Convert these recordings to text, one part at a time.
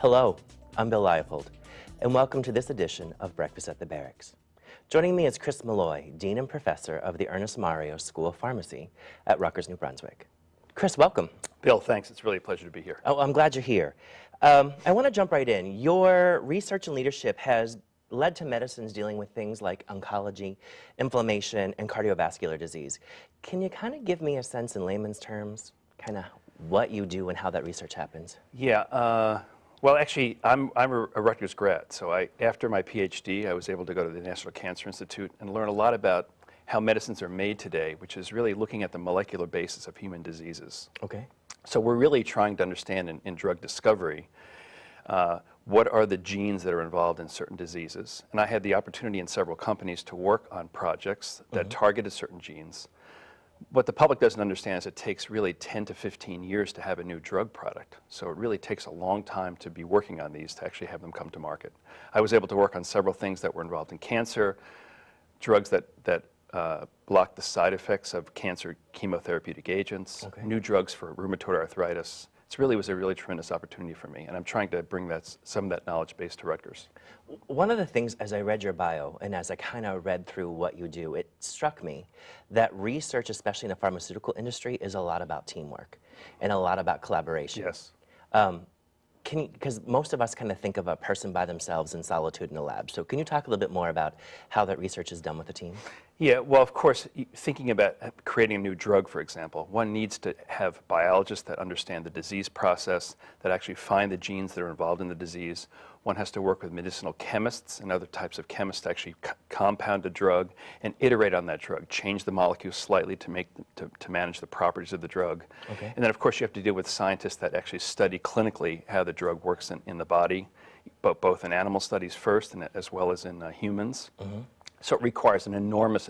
Hello, I'm Bill Leopold, and welcome to this edition of Breakfast at the Barracks. Joining me is Chris Molloy, Dean and Professor of the Ernest School of Pharmacy at Rutgers, New Brunswick. Chris, welcome. Bill, thanks. It's really a pleasure to be here. Oh, I'm glad you're here. I want to jump right in. Your research and leadership has led to medicines dealing with things like oncology, inflammation, and cardiovascular disease. Can you kind of give me a sense in layman's terms, kind of what you do and how that research happens? Yeah. Well, actually, I'm a Rutgers grad, so after my Ph.D., I was able to go to the National Cancer Institute and learn a lot about how medicines are made today, which is really looking at the molecular basis of human diseases. Okay. So we're really trying to understand in drug discovery what are the genes that are involved in certain diseases. And I had the opportunity in several companies to work on projects that targeted certain genes. What the public doesn't understand is it takes really 10 to 15 years to have a new drug product. So it really takes a long time to be working on these to actually have them come to market. I was able to work on several things that were involved in cancer, drugs that block the side effects of cancer chemotherapeutic agents, new drugs for rheumatoid arthritis. It was a really tremendous opportunity for me, and I'm trying to bring some of that knowledge base to Rutgers. One of the things, as I read your bio and as I kind of read through what you do, it struck me that research, especially in the pharmaceutical industry, is a lot about teamwork and a lot about collaboration. Yes. Because most of us kind of think of a person by themselves in solitude in a lab. So can you talk a little bit more about how that research is done with a team? Yeah, well, of course, thinking about creating a new drug, for example, one needs to have biologists that understand the disease process, that actually find the genes that are involved in the disease. One has to work with medicinal chemists and other types of chemists to actually compound a drug and iterate on that drug, change the molecule slightly to manage the properties of the drug. Okay. And then, of course, you have to deal with scientists that actually study clinically how the drug works in the body, both in animal studies first and as well as in humans. So it requires an enormous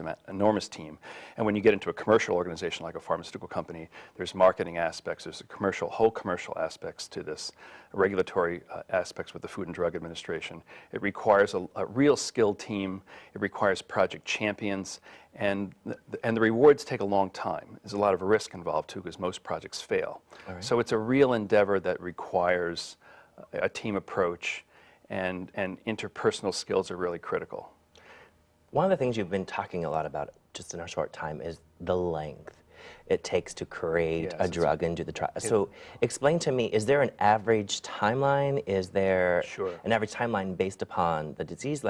team. And when you get into a commercial organization like a pharmaceutical company, there's marketing aspects, there's whole commercial aspects to this, regulatory aspects with the Food and Drug Administration. It requires a real skilled team. It requires project champions. And the rewards take a long time. There's a lot of risk involved, too, because most projects fail. So it's a real endeavor that requires a team approach, and interpersonal skills are really critical. One of the things you've been talking a lot about just in our short time is the length it takes to create a drug and do the trial. So explain to me, is there an average timeline? Is there an average timeline based upon the disease?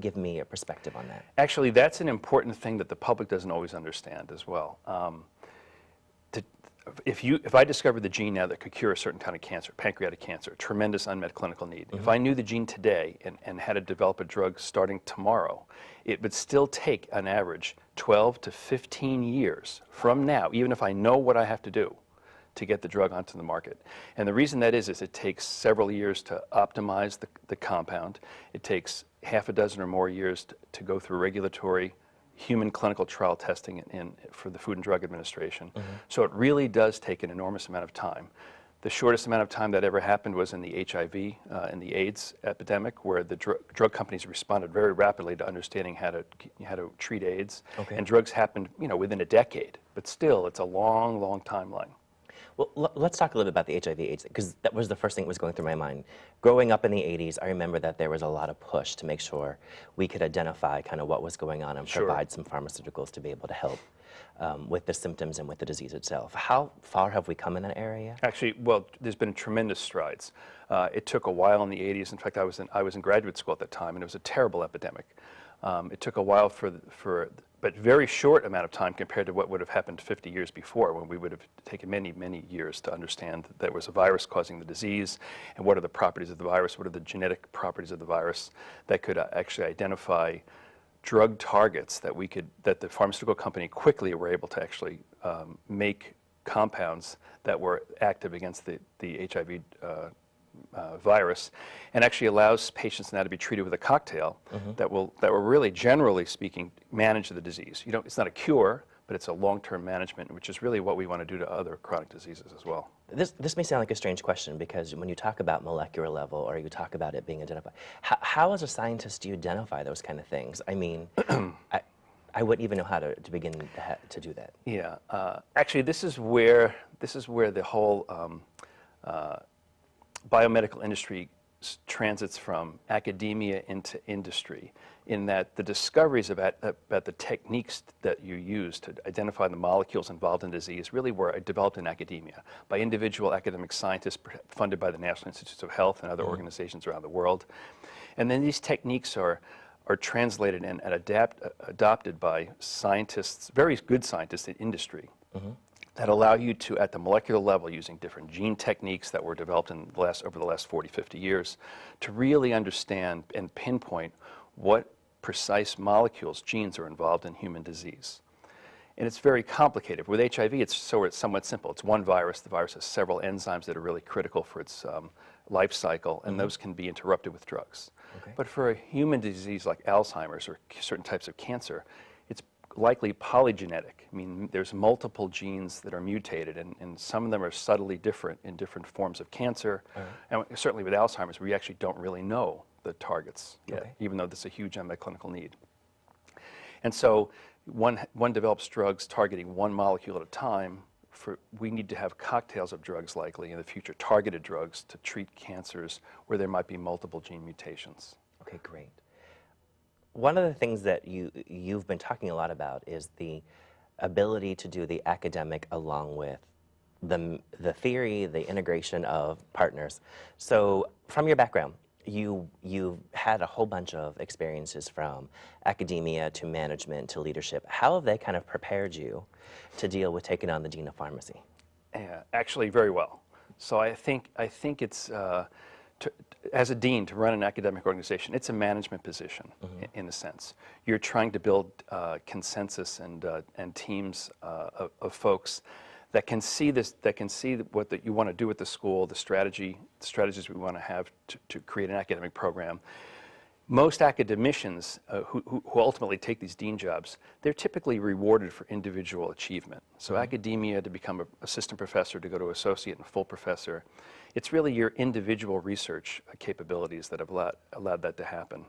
Give me a perspective on that. Actually, that's an important thing that the public doesn't always understand as well. If I discovered the gene now that could cure a certain kind of cancer, pancreatic cancer, tremendous unmet clinical need, if I knew the gene today and had to develop a drug starting tomorrow, it would still take an average 12 to 15 years from now, even if I know what I have to do to get the drug onto the market. And the reason that is it takes several years to optimize the compound. It takes half a dozen or more years to go through regulatory human clinical trial testing for the Food and Drug Administration. So it really does take an enormous amount of time. The shortest amount of time that ever happened was in the HIV and the AIDS epidemic, where the drug companies responded very rapidly to understanding how to treat AIDS. And drugs happened, within a decade. But still, it's a long, long timeline. Well, let's talk a little bit about the HIV AIDS, because that was the first thing that was going through my mind. Growing up in the 80s, I remember that there was a lot of push to make sure we could identify kind of what was going on and provide some pharmaceuticals to be able to help with the symptoms and with the disease itself. How far have we come in that area? Actually, well, there's been tremendous strides. It took a while in the 80s. In fact, I was in graduate school at that time, and it was a terrible epidemic. It took a while but very short amount of time compared to what would have happened 50 years before, when we would have taken many, many years to understand that there was a virus causing the disease, and what are the properties of the virus, what are the genetic properties of the virus that could actually identify drug targets that the pharmaceutical company quickly were able to actually make compounds that were active against the HIV virus, and actually allows patients now to be treated with a cocktail that will really, generally speaking, manage the disease. It's not a cure, but it's a long-term management, which is really what we want to do to other chronic diseases as well. This may sound like a strange question, because when you talk about molecular level or you talk about it being identified, how as a scientist do you identify those kind of things? I mean, I wouldn't even know how to begin to do that. Yeah, actually, this is where the whole biomedical industry transits from academia into industry, in that the discoveries about the techniques that you use to identify the molecules involved in disease really were developed in academia by individual academic scientists funded by the National Institutes of Health and other organizations around the world. And then these techniques are translated and adopted by scientists, very good scientists in industry, that allow you to, at the molecular level, using different gene techniques that were developed over the last 40, 50 years, to really understand and pinpoint what precise molecules, genes, are involved in human disease. And it's very complicated. With HIV, it's somewhat simple. It's one virus. The virus has several enzymes that are really critical for its life cycle, and those can be interrupted with drugs. Okay. But for a human disease like Alzheimer's or certain types of cancer, it's likely polygenetic. I mean, there's multiple genes that are mutated, and some of them are subtly different in different forms of cancer. And certainly with Alzheimer's, we actually don't really know the targets yet, even though there's a huge unmet clinical need. And so one develops drugs targeting one molecule at a time. We need to have cocktails of drugs likely in the future, targeted drugs to treat cancers where there might be multiple gene mutations. Okay, great. One of the things that you've been talking a lot about is the ability to do the academic along with the theory, the integration of partners. So from your background, you've had a whole bunch of experiences from academia to management to leadership. How have they kind of prepared you to deal with taking on the dean of pharmacy? Actually, very well. So I think it's as a dean, to run an academic organization, it's a management position in a sense. You're trying to build consensus and teams of folks that can see what you want to do with the school, the strategies we want to have to create an academic program. Most academicians who ultimately take these dean jobs, they're typically rewarded for individual achievement. So academia, to become an assistant professor, to go to associate and full professor, it's really your individual research capabilities that have allowed that to happen.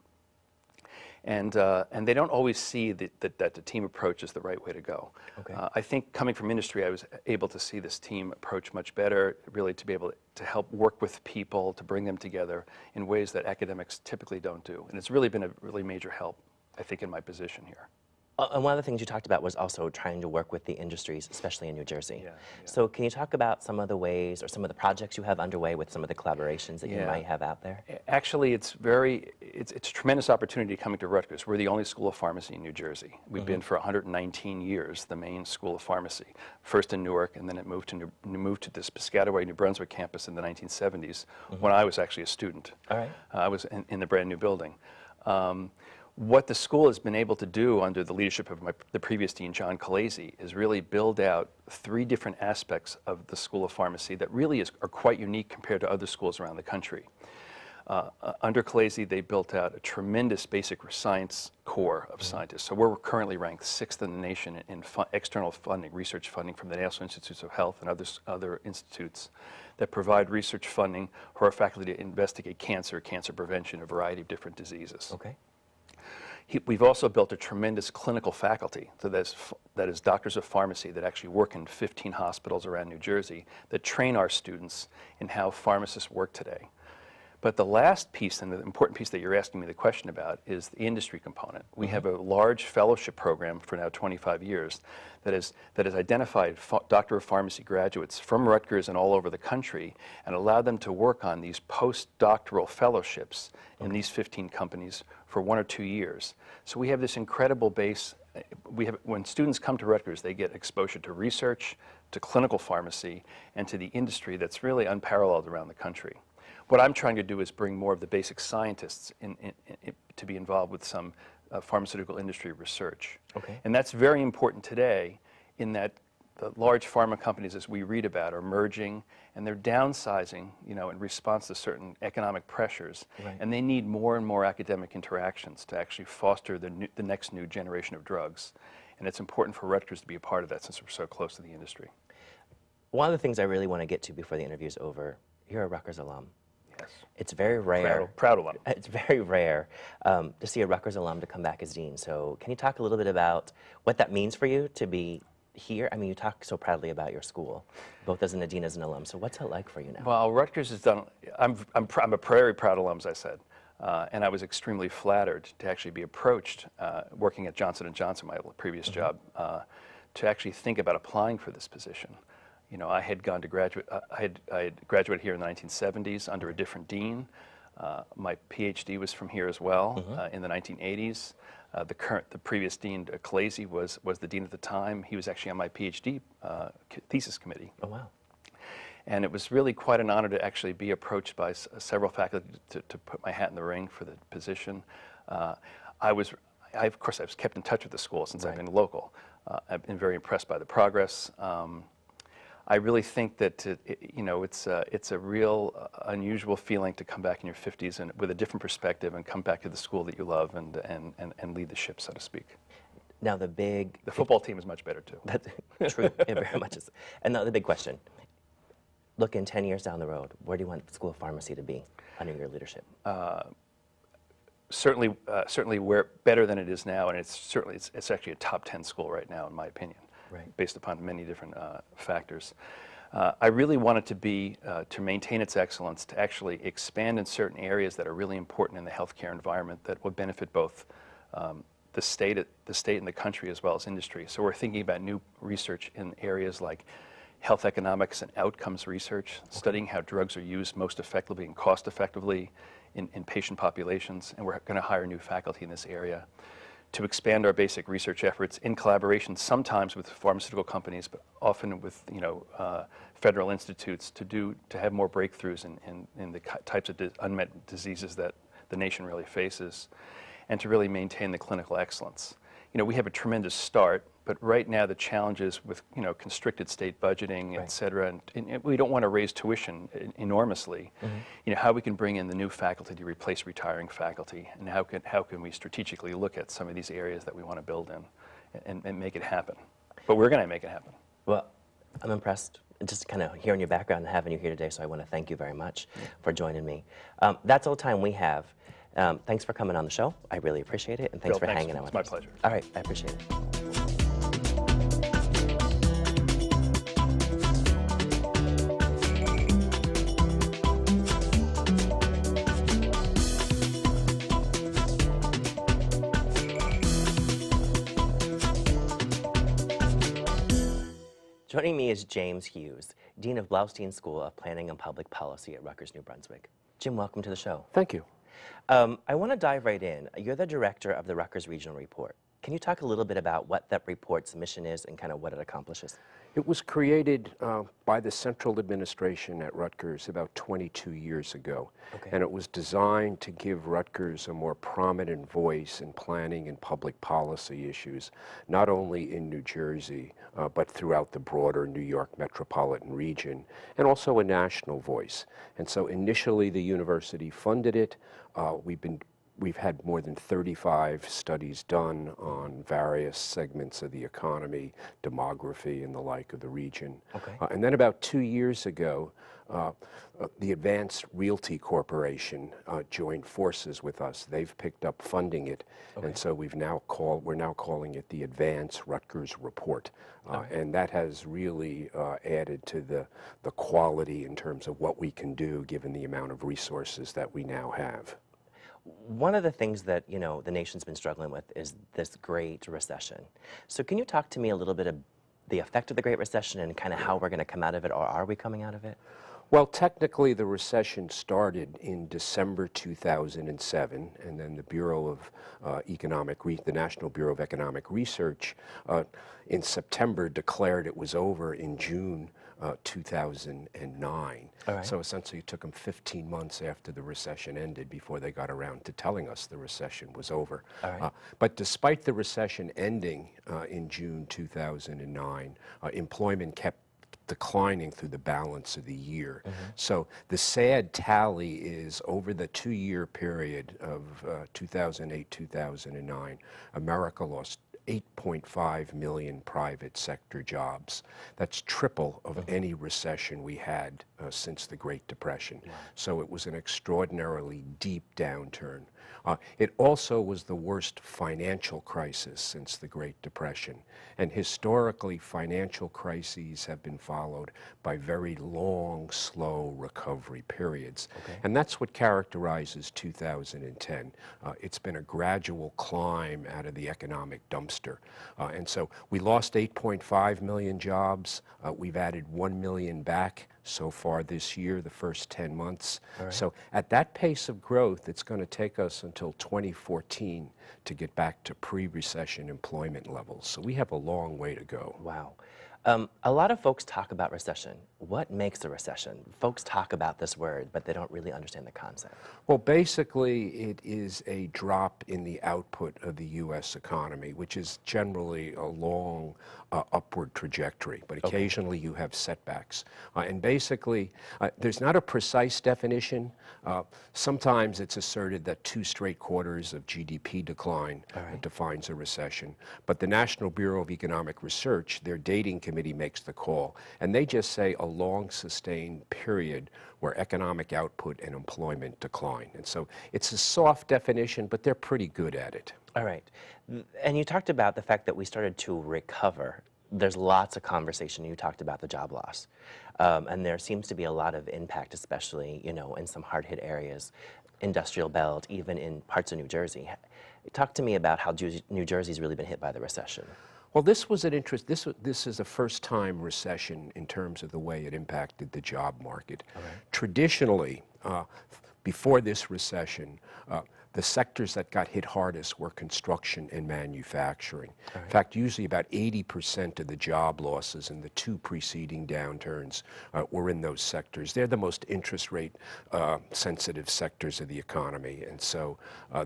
And they don't always see that the team approach is the right way to go. Okay. I think coming from industry, I was able to see this team approach much better, really to be able to help work with people, to bring them together in ways that academics typically don't do. And it's really been a really major help, I think, in my position here. And one of the things you talked about was also trying to work with the industries, especially in New Jersey. So can you talk about some of the ways or some of the projects you have underway with some of the collaborations that you might have out there? Actually, it's a tremendous opportunity coming to Rutgers. We're the only school of pharmacy in New Jersey. We've been for 119 years, the main school of pharmacy. First in Newark, and then it moved to this Piscataway, New Brunswick campus in the 1970s when I was actually a student. All right. I was in the brand new building. What the school has been able to do under the leadership of the previous dean, John Calesi, is really build out 3 different aspects of the School of Pharmacy that really are quite unique compared to other schools around the country. Under Calesi, they built out a tremendous basic science core of scientists. So we're currently ranked 6th in the nation in external funding, research funding from the National Institutes of Health and other institutes that provide research funding for our faculty to investigate cancer prevention, a variety of different diseases. Okay. We've also built a tremendous clinical faculty, so that is doctors of pharmacy that actually work in 15 hospitals around New Jersey that train our students in how pharmacists work today. But the last piece, and the important piece that you're asking me the question about, is the industry component. We have a large fellowship program for now 25 years that has identified doctor of pharmacy graduates from Rutgers and all over the country and allowed them to work on these postdoctoral fellowships in these 15 companies for 1 or 2 years. So we have this incredible base. When students come to Rutgers, they get exposure to research, to clinical pharmacy, and to the industry that's really unparalleled around the country. What I'm trying to do is bring more of the basic scientists to be involved with some pharmaceutical industry research. Okay. And that's very important today in that the large pharma companies, as we read about, are merging and they're downsizing, in response to certain economic pressures. Right. And they need more and more academic interactions to actually foster the next new generation of drugs. And it's important for Rutgers to be a part of that since we're so close to the industry. One of the things I really want to get to before the interview is over, you're a Rutgers alum. Yes. It's very rare. Proud alum. It's very rare to see a Rutgers alum to come back as dean. So can you talk a little bit about what that means for you to be here? I mean, you talk so proudly about your school, both as a dean, as an alum. So what's it like for you now? Well, Rutgers has done, I'm a very proud alum, as I said. And I was extremely flattered to actually be approached, working at Johnson & Johnson, my previous job, to actually think about applying for this position. You know, I had gone to graduate, I had graduated here in the 1970s under a different dean. My Ph.D. was from here as well in the 1980s. The previous dean, Calesi, was the dean at the time. He was actually on my Ph.D. Thesis committee. Oh, wow. And it was really quite an honor to actually be approached by several faculty to put my hat in the ring for the position. Of course, I've kept in touch with the school since I've been local. I've been very impressed by the progress. I really think that you know, it's a real unusual feeling to come back in your 50s and with a different perspective and come back to the school that you love and lead the ship, so to speak. Now the football team is much better too. That's true. It very much is. And now the big question. Look, in 10 years down the road, where do you want the School of Pharmacy to be under your leadership? Certainly we're better than it is now, and it's actually a top 10 school right now, in my opinion, based upon many different factors. I really want it to be, to maintain its excellence, to actually expand in certain areas that are really important in the healthcare environment that will benefit both the state and the country as well as industry. So we're thinking about new research in areas like health economics and outcomes research, studying how drugs are used most effectively and cost effectively in patient populations, and we're going to hire new faculty in this area to expand our basic research efforts in collaboration sometimes with pharmaceutical companies, but often with federal institutes to have more breakthroughs in the types of unmet diseases that the nation really faces, and to really maintain the clinical excellence. You know, we have a tremendous start, but right now the challenges with, you know, constricted state budgeting, et cetera, and we don't want to raise tuition enormously. You know, how we can bring in the new faculty to replace retiring faculty, and how can we strategically look at some of these areas that we want to build in and make it happen. But we're going to make it happen. Well, I'm impressed just kind of hearing your background and having you here today, so I want to thank you very much for joining me. That's all the time we have. Thanks for coming on the show. I really appreciate it, and thanks for hanging out with us. It's my pleasure. All right, I appreciate it. Joining me is James Hughes, Dean of Blaustein School of Planning and Public Policy at Rutgers, New Brunswick. Jim, welcome to the show. Thank you. I want to dive right in. You're the director of the Rutgers Regional Report. Can you talk a little bit about what that report's mission is and kind of what it accomplishes? It was created by the central administration at Rutgers about 22 years ago. And it was designed to give Rutgers a more prominent voice in planning and public policy issues, not only in New Jersey, but throughout the broader New York metropolitan region, and also a national voice. And so initially the university funded it. We've had more than 35 studies done on various segments of the economy, demography, and the like of the region. And then about 2 years ago, the Advanced Realty Corporation joined forces with us. They've picked up funding it, and so we're now calling it the Advanced Rutgers Report. And that has really added to the quality in terms of what we can do given the amount of resources that we now have. One of the things that, you know, the nation's been struggling with is this Great Recession. So can you talk to me a little bit of the effect of the Great Recession and kind of how we're going to come out of it, or are we coming out of it? Well, technically the recession started in December 2007, and then the Bureau of the National Bureau of Economic Research in September declared it was over in June 2009. So essentially it took them 15 months after the recession ended before they got around to telling us the recession was over. But despite the recession ending in June 2009, employment kept declining through the balance of the year. So the sad tally is over the 2-year period of 2008-2009, America lost 8.5 million private sector jobs. That's triple of any recession we had since the Great Depression. So it was an extraordinarily deep downturn. It also was the worst financial crisis since the Great Depression. And historically, financial crises have been followed by very long, slow recovery periods. Okay. And that's what characterizes 2010. It's been a gradual climb out of the economic dumpster. And so we lost 8.5 million jobs. We've added 1 million back so far this year, the first 10 months. All right. So at that pace of growth, it's going to take us until 2014 to get back to pre-recession employment levels. So we have a long way to go. Wow. A lot of folks talk about recession. What makes a recession? Folks talk about this word, but they don't really understand the concept. Well, basically, it is a drop in the output of the U.S. economy, which is generally a long upward trajectory, but occasionally you have setbacks. And basically, there's not a precise definition. Sometimes it's asserted that 2 straight quarters of GDP decline defines a recession. But the National Bureau of Economic Research, their dating committee makes the call, and they just say a long sustained period where economic output and employment decline. And so it's a soft definition, but they're pretty good at it. All right. And you talked about the fact that we started to recover. There's lots of conversation. You talked about the job loss. And there seems to be a lot of impact, especially, you know, in some hard-hit areas, industrial belt, even in parts of New Jersey. Talk to me about how New Jersey's really been hit by the recession. Well, this was an interest. This is a first-time recession in terms of the way it impacted the job market. Traditionally, before this recession, the sectors that got hit hardest were construction and manufacturing. In fact, usually about 80% of the job losses in the 2 preceding downturns were in those sectors. They're the most interest rate sensitive sectors of the economy, and so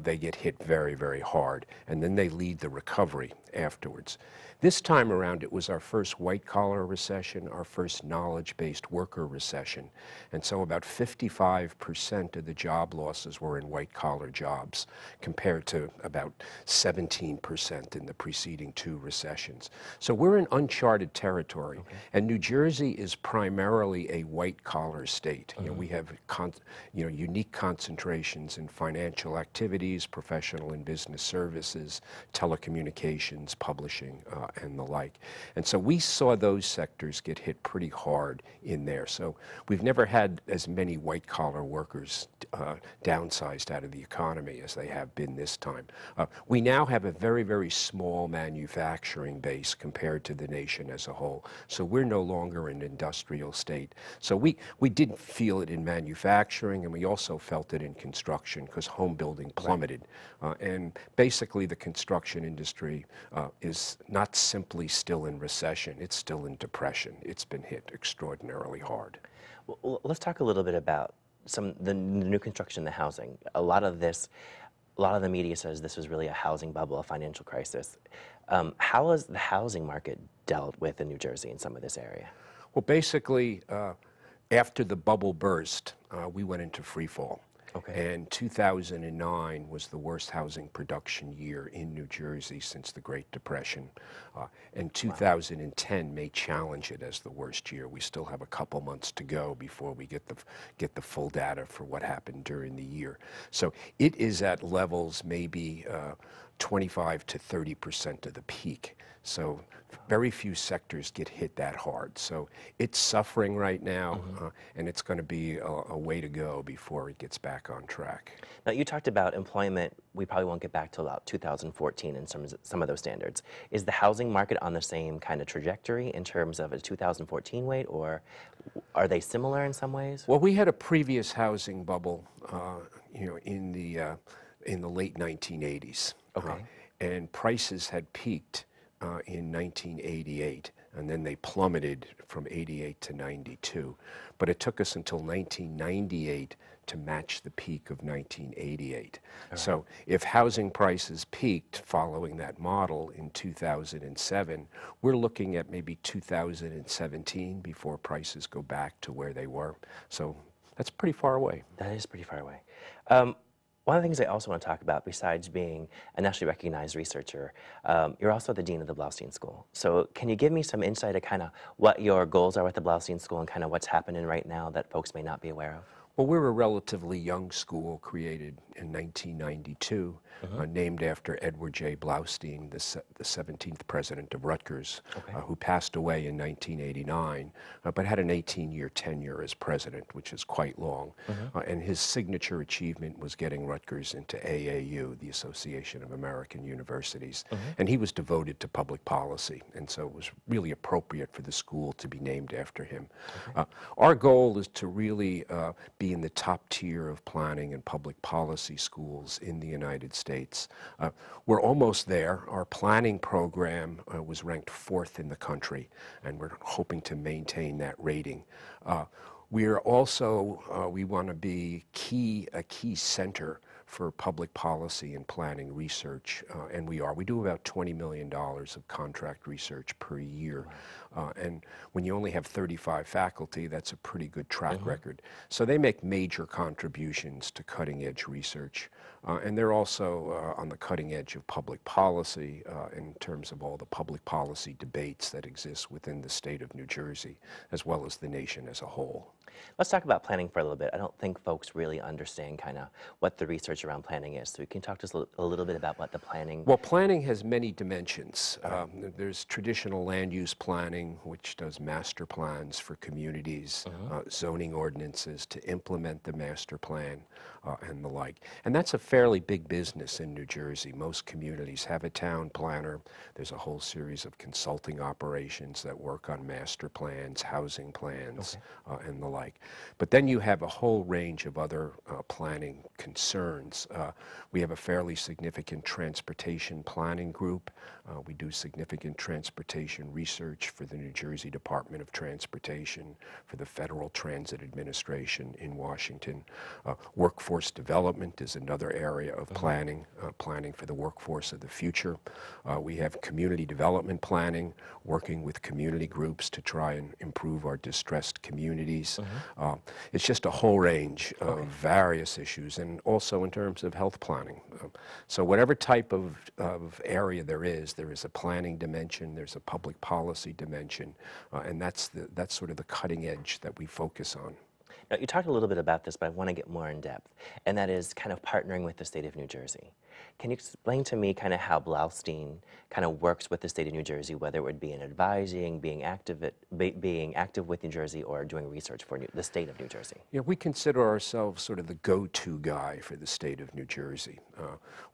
they get hit very, very hard, and then they lead the recovery afterwards. This time around, it was our first white-collar recession, our first knowledge-based worker recession. And so about 55% of the job losses were in white-collar jobs, compared to about 17% in the preceding 2 recessions. So we're in uncharted territory. And New Jersey is primarily a white-collar state. You know, we have unique concentrations in financial activities, professional and business services, telecommunications, publishing, and the like. And so we saw those sectors get hit pretty hard in there. So we've never had as many white-collar workers downsized out of the economy as they have been this time. We now have a very, very small manufacturing base compared to the nation as a whole. So we're no longer an industrial state. So we did feel it in manufacturing, and we also felt it in construction because home building plummeted. And basically the construction industry is not simply still in recession, it's still in depression. It's been hit extraordinarily hard. Well, let's talk a little bit about the new construction, the housing. A lot of the media says this was really a housing bubble, a financial crisis. How has the housing market dealt with in New Jersey in some of this area? Well, basically, after the bubble burst, we went into free fall. And 2009 was the worst housing production year in New Jersey since the Great Depression. And 2010 may challenge it as the worst year. We still have a couple months to go before we get the full data for what happened during the year. So it is at levels maybe 25 to 30% of the peak. So very few sectors get hit that hard. So it's suffering right now, and it's going to be a way to go before it gets back on track. Now, you talked about employment. We probably won't get back to about 2014 in some of those standards. Is the housing market on the same kind of trajectory in terms of a 2014 rate, or are they similar in some ways? Well, we had a previous housing bubble, in the late 1980s, and prices had peaked in 1988, and then they plummeted from 88 to 92. But it took us until 1998 to match the peak of 1988. So if housing prices peaked following that model in 2007, we're looking at maybe 2017 before prices go back to where they were. So that's pretty far away. That is pretty far away. One of the things I also want to talk about, besides being a nationally recognized researcher, you're also the dean of the Blaustein School. So can you give me some insight of kind of what your goals are with the Blaustein School and kind of what's happening right now that folks may not be aware of? Well, we're a relatively young school created in 1992, named after Edward J. Blaustein, the 17th president of Rutgers, who passed away in 1989, but had an 18-year tenure as president, which is quite long. And his signature achievement was getting Rutgers into AAU, the Association of American Universities. And he was devoted to public policy, and so it was really appropriate for the school to be named after him. Our goal is to really be in the top tier of planning and public policy schools in the United States. We're almost there. Our planning program was ranked 4th in the country, and we're hoping to maintain that rating. We are also, we want to be a key center for public policy and planning research, and we are. We do about $20 million of contract research per year. And when you only have 35 faculty, that's a pretty good track record. So they make major contributions to cutting-edge research. And they're also on the cutting edge of public policy in terms of all the public policy debates that exist within the state of New Jersey, as well as the nation as a whole. Let's talk about planning for a little bit. I don't think folks really understand kind of what the research around planning is. So you can talk to us a little bit about what the planning... Well, planning has many dimensions. There's traditional land use planning, which does master plans for communities, zoning ordinances to implement the master plan, and the like. And that's a fairly big business in New Jersey. Most communities have a town planner. There's a whole series of consulting operations that work on master plans, housing plans, and the like. But then you have a whole range of other planning concerns. We have a fairly significant transportation planning group. We do significant transportation research for the New Jersey Department of Transportation, for the Federal Transit Administration in Washington. Workforce development is another area of planning, planning for the workforce of the future. We have community development planning, working with community groups to try and improve our distressed communities. It's just a whole range of various issues, and also in terms of health planning. So whatever type of area there is a planning dimension, there's a public policy dimension, and that's sort of the cutting edge that we focus on. Now, you talked a little bit about this, but I want to get more in depth, and that is kind of partnering with the state of New Jersey. Can you explain to me kind of how Blaustein kind of works with the state of New Jersey, whether it would be in advising, being active with New Jersey, or doing research for the state of New Jersey? Yeah, we consider ourselves sort of the go-to guy for the state of New Jersey.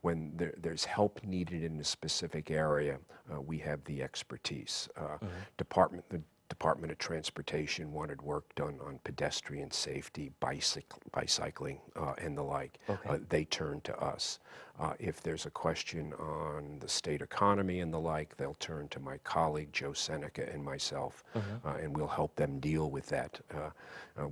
When there's help needed in a specific area, we have the expertise. The Department of Transportation wanted work done on pedestrian safety, bicycling, and the like. They turn to us. If there's a question on the state economy and the like, they'll turn to my colleague Joe Seneca and myself, and we'll help them deal with that.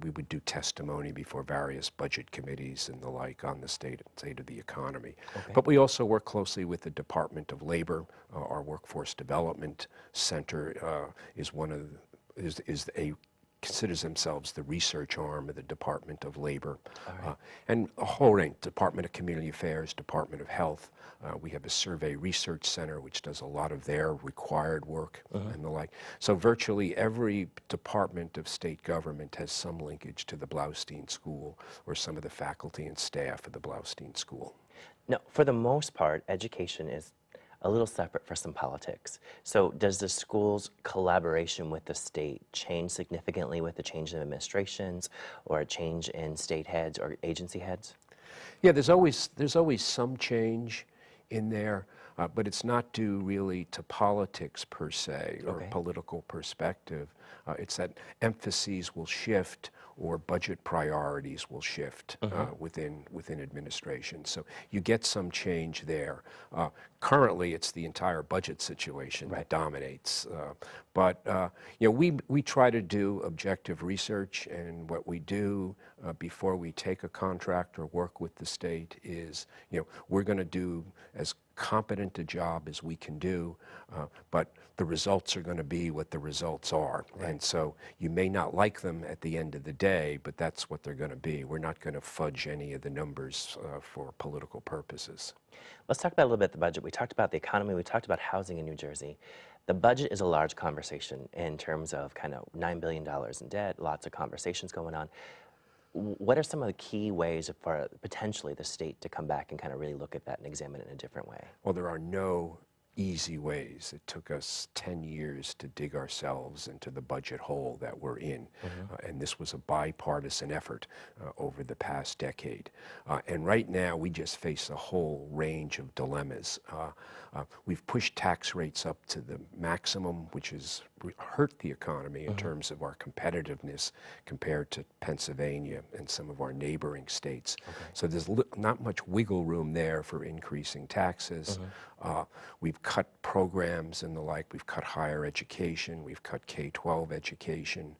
We would do testimony before various budget committees and the like on the state of the economy. But we also work closely with the Department of Labor. Our Workforce Development Center considers themselves the research arm of the Department of Labor. And a whole range, Department of Community Affairs, Department of Health. We have a survey research center which does a lot of their required work and the like. So virtually every department of state government has some linkage to the Blaustein School or some of the faculty and staff of the Blaustein School. Now, for the most part, education is a little separate for some politics. So does the school's collaboration with the state change significantly with the change in administrations or a change in state heads or agency heads? Yeah, there's always some change in there, but it's not due really to politics per se or political perspective. It's that emphases will shift or budget priorities will shift within administration. So you get some change there. Currently, it's the entire budget situation that dominates. But you know, we try to do objective research, and what we do before we take a contract or work with the state is, you know, we're going to do as competent a job as we can do, but the results are going to be what the results are. And so you may not like them at the end of the day, but that's what they're going to be. We're not going to fudge any of the numbers for political purposes. Let's talk about a little bit the budget. We talked about the economy. We talked about housing in New Jersey. The budget is a large conversation in terms of kind of $9 billion in debt, lots of conversations going on. what are some of the key ways for potentially the state to come back and kind of really look at that and examine it in a different way? Well, there are no easy ways. It took us 10 years to dig ourselves into the budget hole that we're in. And this was a bipartisan effort over the past decade. And right now, we just face a whole range of dilemmas. We've pushed tax rates up to the maximum, which has hurt the economy in terms of our competitiveness compared to Pennsylvania and some of our neighboring states. So there's not much wiggle room there for increasing taxes. We've cut programs and the like. We've cut higher education. We've cut K-12 education.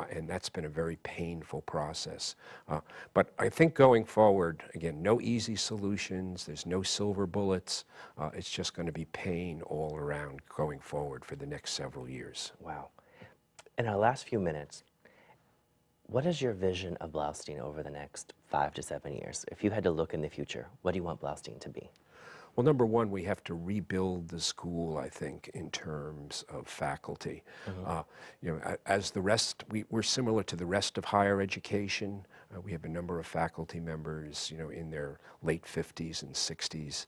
And that's been a very painful process. But I think going forward, again, no easy solutions. There's no silver bullets. It's just going to be pain all around going forward for the next several years. Wow. In our last few minutes, what is your vision of Blaustein over the next 5 to 7 years? If you had to look in the future, what do you want Blaustein to be? Well, number one, we have to rebuild the school, I think, in terms of faculty. You know, as the rest, we're similar to the rest of higher education. We have a number of faculty members, you know, in their late 50s and 60s.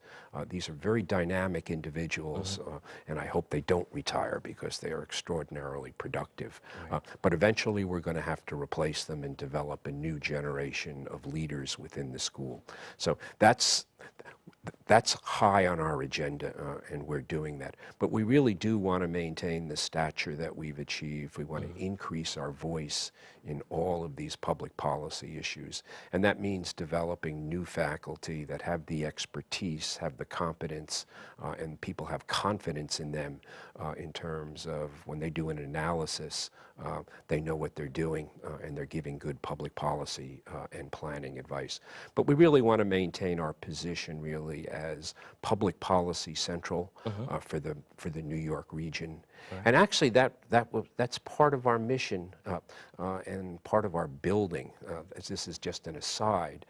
These are very dynamic individuals, and I hope they don't retire because they are extraordinarily productive. But eventually, we're going to have to replace them and develop a new generation of leaders within the school. So that's high on our agenda, and we're doing that. But we really do want to maintain the stature that we've achieved. We want to increase our voice in all of these public policy issues. And that means developing new faculty that have the expertise, have the competence, and people have confidence in them in terms of when they do an analysis, they know what they're doing, and they're giving good public policy and planning advice. But we really want to maintain our position really as public policy central for the New York region. And actually that's part of our mission and part of our building. As this is just an aside,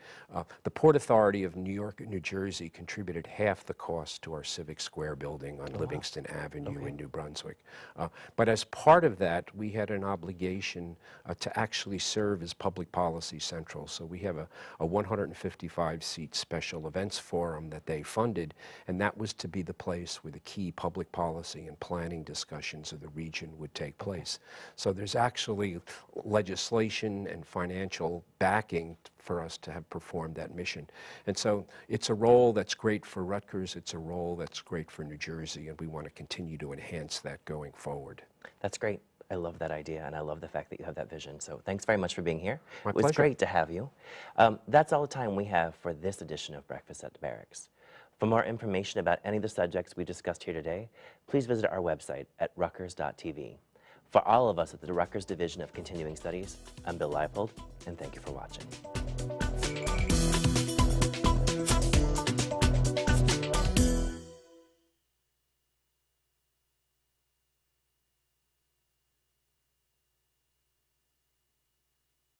the Port Authority of New York and New Jersey contributed half the cost to our Civic Square building on Livingston Avenue in New Brunswick. But as part of that, we had an obligation to actually serve as public policy central. So we have a 155-seat special events forum that they funded, and that was to be the place where the key public policy and planning discussions of the region would take place. So there's actually legislation and financial backing for us to have performed that mission. And so it's a role that's great for Rutgers, it's a role that's great for New Jersey, and we want to continue to enhance that going forward. That's great. I love that idea, and I love the fact that you have that vision. So thanks very much for being here. My pleasure. It was great to have you. That's all the time we have for this edition of Breakfast at the Barracks. For more information about any of the subjects we discussed here today, please visit our website at rutgers.tv. For all of us at the Rutgers Division of Continuing Studies, I'm Bill Leipold, and thank you for watching.